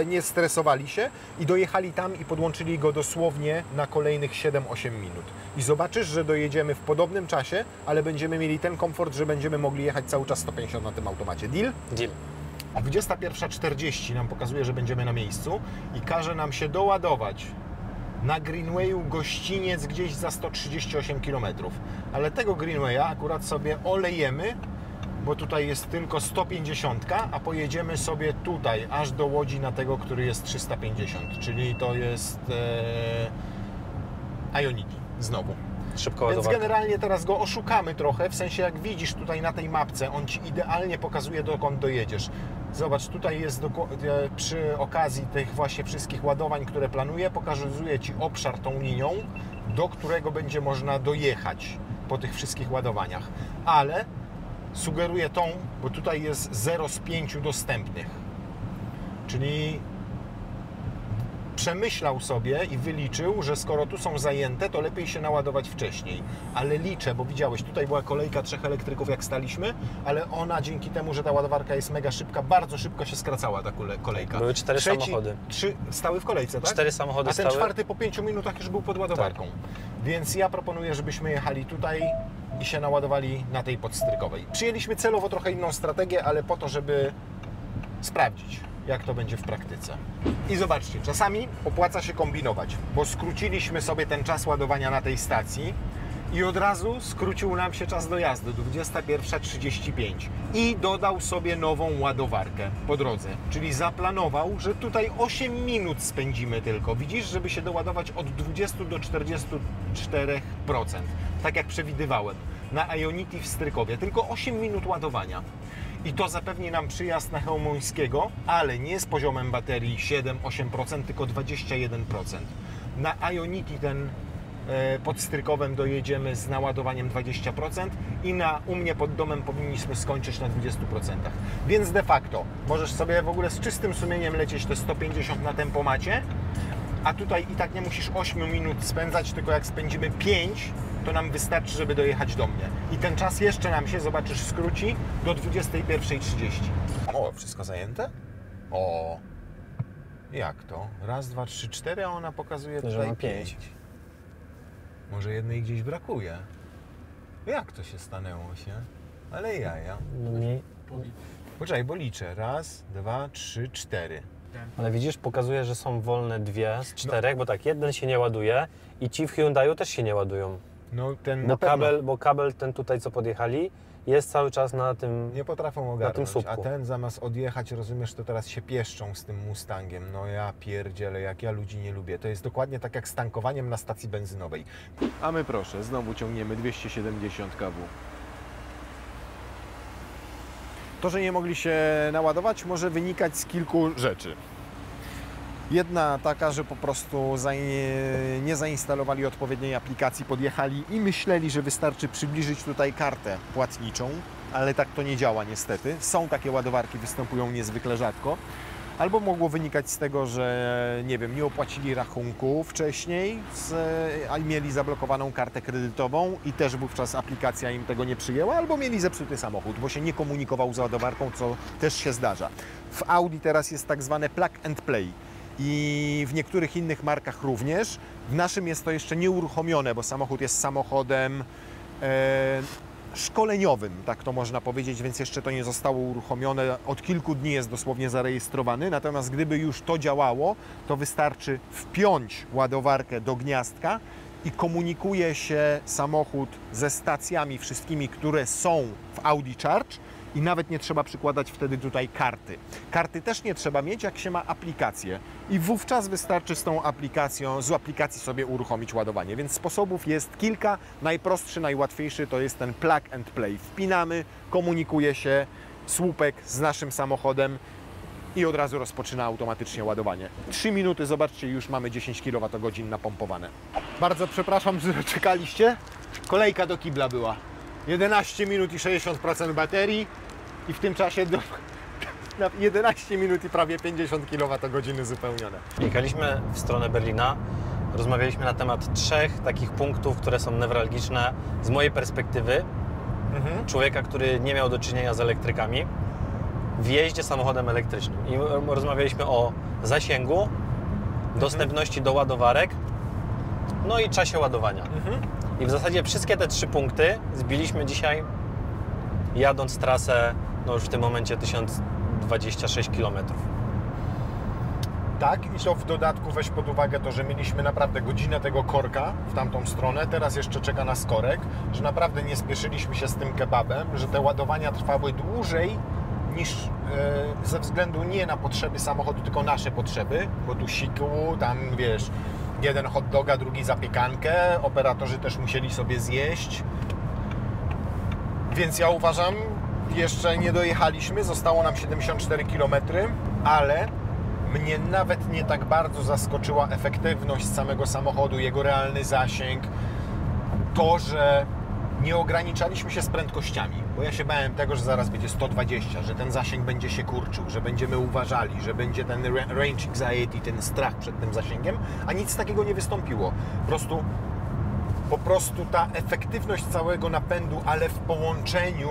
nie stresowali się i dojechali tam i podłączyli go dosłownie na kolejnych 7-8 minut. I zobaczysz, że dojedziemy w podobnym czasie, ale będziemy mieli ten komfort, że będziemy mogli jechać cały czas 150 na tym automacie. Deal? Deal. 21:40 nam pokazuje, że będziemy na miejscu i każe nam się doładować na Greenwayu Gościniec gdzieś za 138 km. Ale tego Greenwaya akurat sobie olejemy, bo tutaj jest tylko 150, a pojedziemy sobie tutaj, aż do Łodzi na tego, który jest 350, czyli to jest Ionity znowu. Szybko Więc ładowarka. generalnie teraz go oszukamy trochę, w sensie jak widzisz tutaj na tej mapce, on Ci idealnie pokazuje, dokąd dojedziesz. Zobacz, tutaj jest przy okazji tych właśnie wszystkich ładowań, które planuję, pokazuje Ci obszar tą linią, do którego będzie można dojechać po tych wszystkich ładowaniach. Ale sugeruję tą, bo tutaj jest 0 z 5 dostępnych. Czyli przemyślał sobie i wyliczył, że skoro tu są zajęte, to lepiej się naładować wcześniej. Ale liczę, bo widziałeś, tutaj była kolejka 3 elektryków, jak staliśmy, ale ona dzięki temu, że ta ładowarka jest mega szybka, bardzo szybko się skracała ta kolejka. Były 4 samochody. 3 stały w kolejce, tak? 4 samochody A ten stały. czwarty po 5 minutach już był pod ładowarką. Więc ja proponuję, żebyśmy jechali tutaj i się naładowali na tej podstrykowej. Przyjęliśmy celowo trochę inną strategię, ale po to, żeby sprawdzić, jak to będzie w praktyce. I zobaczcie, czasami opłaca się kombinować, bo skróciliśmy sobie ten czas ładowania na tej stacji i od razu skrócił nam się czas dojazdu do 21:35 i dodał sobie nową ładowarkę po drodze, czyli zaplanował, że tutaj 8 minut spędzimy tylko. Widzisz, żeby się doładować od 20 do 44%, tak jak przewidywałem, na Ionity w Strykowie, tylko 8 minut ładowania. I to zapewni nam przyjazd na Chełmońskiego, ale nie z poziomem baterii 7-8%, tylko 21%. Na Ionity ten podstrykowym dojedziemy z naładowaniem 20% i u mnie pod domem powinniśmy skończyć na 20%. Więc de facto możesz sobie w ogóle z czystym sumieniem lecieć te 150 na tempomacie, a tutaj i tak nie musisz 8 minut spędzać, tylko jak spędzimy 5, to nam wystarczy, żeby dojechać do mnie. I ten czas jeszcze nam się, zobaczysz, skróci do 21:30. O, wszystko zajęte? O, jak to? Raz, dwa, trzy, cztery, a ona pokazuje Że tutaj ma 5. pięć. Może jednej gdzieś brakuje. Jak to się stanęło się? Ale jaja. No mniej. Poczekaj, bo liczę. Raz, dwa, trzy, cztery. Ale widzisz, pokazuje, że są wolne 2 z 4, bo tak, jeden się nie ładuje i ci w Hyundaiu też się nie ładują. No ten na pewno Bo kabel ten tutaj, co podjechali, jest cały czas na tym... nie potrafią tym ogarnąć, słupku. a ten zamiast odjechać, rozumiesz, to teraz się pieszczą z tym Mustangiem. No ja pierdzielę, jak ja ludzi nie lubię. To jest dokładnie tak jak z tankowaniem na stacji benzynowej. A my proszę, znowu ciągniemy 270 kW. To, że nie mogli się naładować, może wynikać z kilku rzeczy. Jedna taka, że po prostu nie zainstalowali odpowiedniej aplikacji, podjechali i myśleli, że wystarczy przybliżyć tutaj kartę płatniczą, ale tak to nie działa niestety. Są takie ładowarki, występują niezwykle rzadko. Albo mogło wynikać z tego, że nie wiem, nie opłacili rachunku wcześniej, a mieli zablokowaną kartę kredytową i też wówczas aplikacja im tego nie przyjęła, albo mieli zepsuty samochód, bo się nie komunikował z ładowarką, co też się zdarza. W Audi teraz jest tak zwane plug and play i w niektórych innych markach również. W naszym jest to jeszcze nieuruchomione, bo samochód jest samochodem szkoleniowym, tak to można powiedzieć, więc jeszcze to nie zostało uruchomione. Od kilku dni jest dosłownie zarejestrowany, natomiast gdyby już to działało, to wystarczy wpiąć ładowarkę do gniazdka i komunikuje się samochód ze stacjami wszystkimi, które są w Audi Charge i nawet nie trzeba przykładać wtedy tutaj karty. Karty też nie trzeba mieć, jak się ma aplikację i wówczas wystarczy z aplikacji sobie uruchomić ładowanie, więc sposobów jest kilka. Najprostszy, najłatwiejszy to jest ten plug and play. Wpinamy, komunikuje się słupek z naszym samochodem i od razu rozpoczyna automatycznie ładowanie. 3 minuty, zobaczcie, już mamy 10 kWh napompowane. Bardzo przepraszam, że czekaliście. Kolejka do kibla była. 11 minut i 60% baterii i w tym czasie 11 minut i prawie 50 kWh zupełnione. Jechaliśmy w stronę Berlina, rozmawialiśmy na temat 3 takich punktów, które są newralgiczne z mojej perspektywy, człowieka, który nie miał do czynienia z elektrykami, w jeździe samochodem elektrycznym. I rozmawialiśmy o zasięgu, dostępności do ładowarek, no i czasie ładowania. I w zasadzie wszystkie te 3 punkty zbiliśmy dzisiaj, jadąc trasę, no już w tym momencie 1026 km. Tak, i to w dodatku weź pod uwagę to, że mieliśmy naprawdę godzinę tego korka w tamtą stronę, teraz jeszcze czeka nas korek, że naprawdę nie spieszyliśmy się z tym kebabem, że te ładowania trwały dłużej niż ze względu nie na potrzeby samochodu, tylko nasze potrzeby, bo tu siku, tam wiesz, jeden hot doga, drugi zapiekankę, operatorzy też musieli sobie zjeść, więc ja uważam, jeszcze nie dojechaliśmy, zostało nam 74 km, ale mnie nawet nie tak bardzo zaskoczyła efektywność samego samochodu, jego realny zasięg, to, że nie ograniczaliśmy się z prędkościami, bo ja się bałem tego, że zaraz będzie 120, że ten zasięg będzie się kurczył, że będziemy uważali, że będzie ten range anxiety, ten strach przed tym zasięgiem, a nic takiego nie wystąpiło. Po prostu ta efektywność całego napędu, ale w połączeniu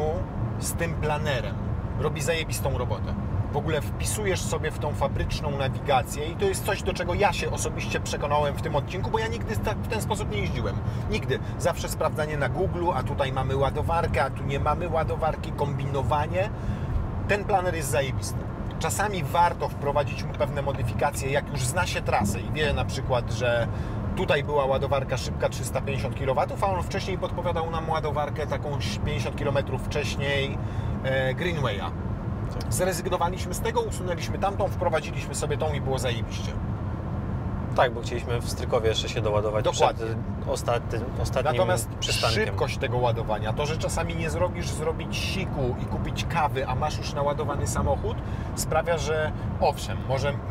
z tym planerem robi zajebistą robotę. W ogóle wpisujesz sobie w tą fabryczną nawigację i to jest coś, do czego ja się osobiście przekonałem w tym odcinku, bo ja nigdy w ten sposób nie jeździłem. Nigdy. Zawsze sprawdzanie na Google, a tutaj mamy ładowarkę, a tu nie mamy ładowarki, kombinowanie. Ten planer jest zajebisty. Czasami warto wprowadzić mu pewne modyfikacje, jak już zna się trasę i wie na przykład, że tutaj była ładowarka szybka 350 kW, a on wcześniej podpowiadał nam ładowarkę taką 50 km wcześniej Greenwaya. Zrezygnowaliśmy z tego, usunęliśmy tamtą, wprowadziliśmy sobie tą i było zajebiście. Tak, bo chcieliśmy w Strykowie jeszcze się doładować Dokładnie. przed ostatnim Natomiast przystankiem. szybkość tego ładowania, to, że czasami nie zrobić siku i kupić kawy, a masz już naładowany samochód, sprawia, że owszem,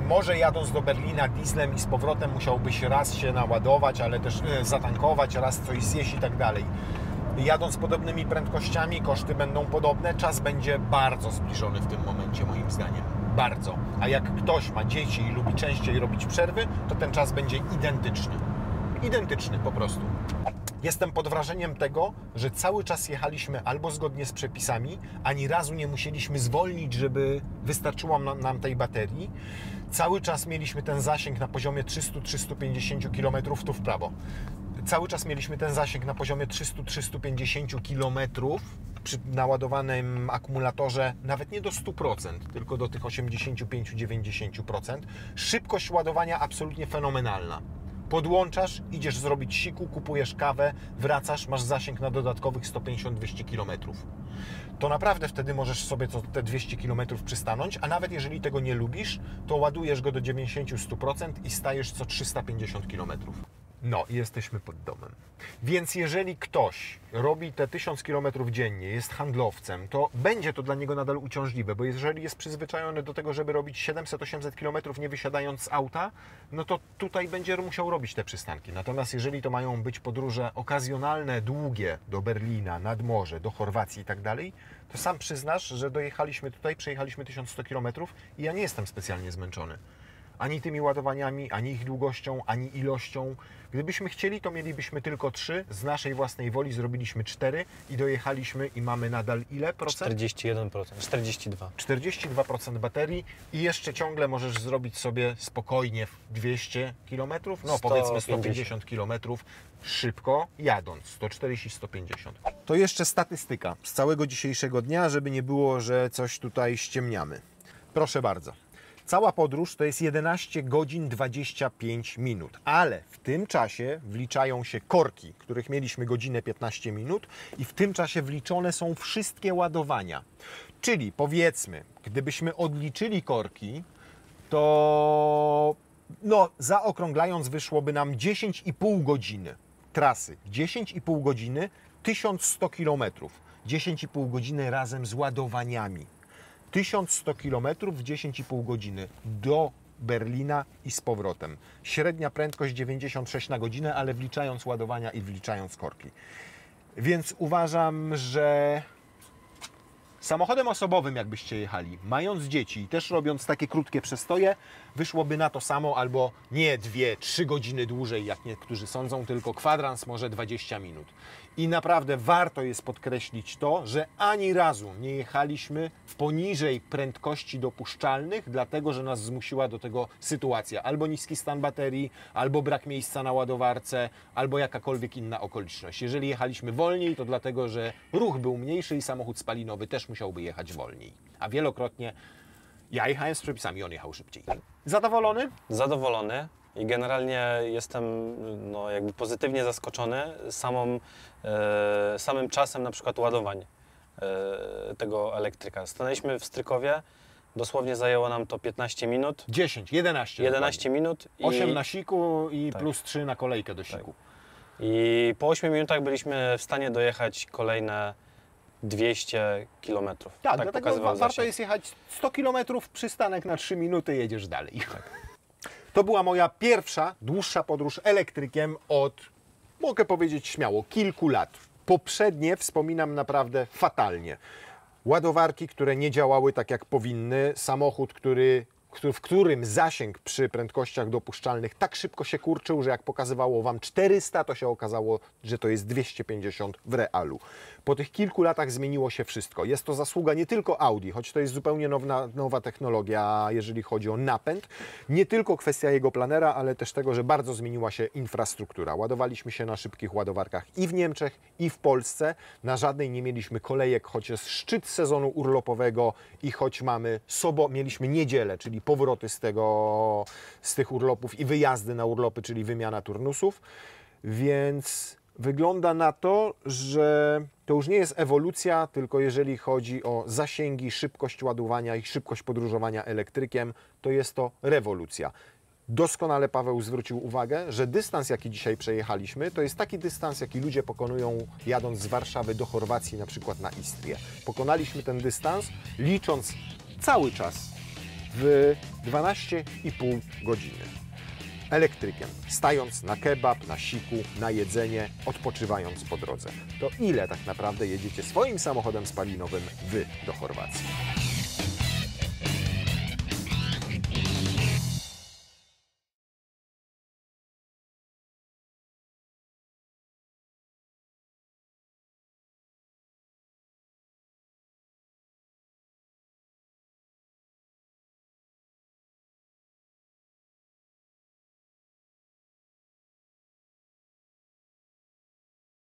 może jadąc do Berlina dieslem i z powrotem musiałbyś raz się naładować, ale też zatankować, raz coś zjeść i tak dalej. Jadąc podobnymi prędkościami, koszty będą podobne, czas będzie bardzo zbliżony w tym momencie, moim zdaniem. Bardzo. A jak ktoś ma dzieci i lubi częściej robić przerwy, to ten czas będzie identyczny. Identyczny po prostu. Jestem pod wrażeniem tego, że cały czas jechaliśmy albo zgodnie z przepisami, ani razu nie musieliśmy zwolnić, żeby wystarczyło nam tej baterii. Cały czas mieliśmy ten zasięg na poziomie 300-350 km tu w prawo. Cały czas mieliśmy ten zasięg na poziomie 300-350 km przy naładowanym akumulatorze nawet nie do 100%, tylko do tych 85-90%. Szybkość ładowania absolutnie fenomenalna. Podłączasz, idziesz zrobić siku, kupujesz kawę, wracasz, masz zasięg na dodatkowych 150-200 km. To naprawdę wtedy możesz sobie te 200 km przystanąć, a nawet jeżeli tego nie lubisz, to ładujesz go do 90-100% i stajesz co 350 km. No i jesteśmy pod domem. Więc jeżeli ktoś robi te 1000 km dziennie, jest handlowcem, to będzie to dla niego nadal uciążliwe, bo jeżeli jest przyzwyczajony do tego, żeby robić 700-800 km nie wysiadając z auta, no to tutaj będzie musiał robić te przystanki. Natomiast jeżeli to mają być podróże okazjonalne, długie, do Berlina, nad morze, do Chorwacji i tak dalej, to sam przyznasz, że dojechaliśmy tutaj, przejechaliśmy 1100 km i ja nie jestem specjalnie zmęczony. Ani tymi ładowaniami, ani ich długością, ani ilością. Gdybyśmy chcieli, to mielibyśmy tylko 3. Z naszej własnej woli zrobiliśmy 4 i dojechaliśmy i mamy nadal ile procent? 41%, 42%. 42% baterii i jeszcze ciągle możesz zrobić sobie spokojnie 200 km, no powiedzmy 150 km szybko jadąc, 140-150. To jeszcze statystyka z całego dzisiejszego dnia, żeby nie było, że coś tutaj ściemniamy. Proszę bardzo. Cała podróż to jest 11 godzin 25 minut, ale w tym czasie wliczają się korki, których mieliśmy godzinę 15 minut i w tym czasie wliczone są wszystkie ładowania. Czyli powiedzmy, gdybyśmy odliczyli korki, to zaokrąglając wyszłoby nam 10,5 godziny trasy. 10,5 godziny, 1100 km. 10,5 godziny razem z ładowaniami. 1100 km w 10,5 godziny do Berlina i z powrotem. Średnia prędkość 96 na godzinę, ale wliczając ładowania i wliczając korki. Więc uważam, że samochodem osobowym jakbyście jechali, mając dzieci i też robiąc takie krótkie przestoje, wyszłoby na to samo albo nie 2-3 godziny dłużej, jak niektórzy sądzą, tylko kwadrans może 20 minut. I naprawdę warto jest podkreślić to, że ani razu nie jechaliśmy w poniżej prędkości dopuszczalnych, dlatego że nas zmusiła do tego sytuacja. Albo niski stan baterii, albo brak miejsca na ładowarce, albo jakakolwiek inna okoliczność. Jeżeli jechaliśmy wolniej, to dlatego, że ruch był mniejszy i samochód spalinowy też musiałby jechać wolniej. A wielokrotnie ja jechałem z przepisami, on jechał szybciej. Zadowolony? Zadowolony i generalnie jestem jakby pozytywnie zaskoczony samym czasem na przykład ładowań tego elektryka. Stanęliśmy w Strykowie, dosłownie zajęło nam to 15 minut. 11 minut. 8 na siku i tak. plus 3 na kolejkę do siku. I po 8 minutach byliśmy w stanie dojechać kolejne 200 km. Tak, dlatego pokazywał warto zasięg. jest jechać 100 km, przystanek na 3 minuty, jedziesz dalej. To była moja pierwsza, dłuższa podróż elektrykiem od, mogę powiedzieć śmiało, kilku lat. Poprzednie wspominam naprawdę fatalnie. Ładowarki, które nie działały tak jak powinny, samochód, w którym zasięg przy prędkościach dopuszczalnych tak szybko się kurczył, że jak pokazywało Wam 400, to się okazało, że to jest 250 w realu. Po tych kilku latach zmieniło się wszystko. Jest to zasługa nie tylko Audi, choć to jest zupełnie nowa technologia, jeżeli chodzi o napęd. Nie tylko kwestia jego planera, ale też tego, że bardzo zmieniła się infrastruktura. Ładowaliśmy się na szybkich ładowarkach i w Niemczech, i w Polsce. Na żadnej nie mieliśmy kolejek, choć jest szczyt sezonu urlopowego i choć mieliśmy niedzielę, czyli powroty z tych urlopów i wyjazdy na urlopy, czyli wymiana turnusów. Więc wygląda na to, że to już nie jest ewolucja, tylko jeżeli chodzi o zasięgi, szybkość ładowania i szybkość podróżowania elektrykiem, to jest to rewolucja. Doskonale Paweł zwrócił uwagę, że dystans, jaki dzisiaj przejechaliśmy, to jest taki dystans, jaki ludzie pokonują jadąc z Warszawy do Chorwacji, na przykład na Istrię. Pokonaliśmy ten dystans, licząc cały czas w 12,5 godziny. Elektrykiem, stając na kebab, na siku, na jedzenie, odpoczywając po drodze. To ile tak naprawdę jedziecie swoim samochodem spalinowym wy do Chorwacji?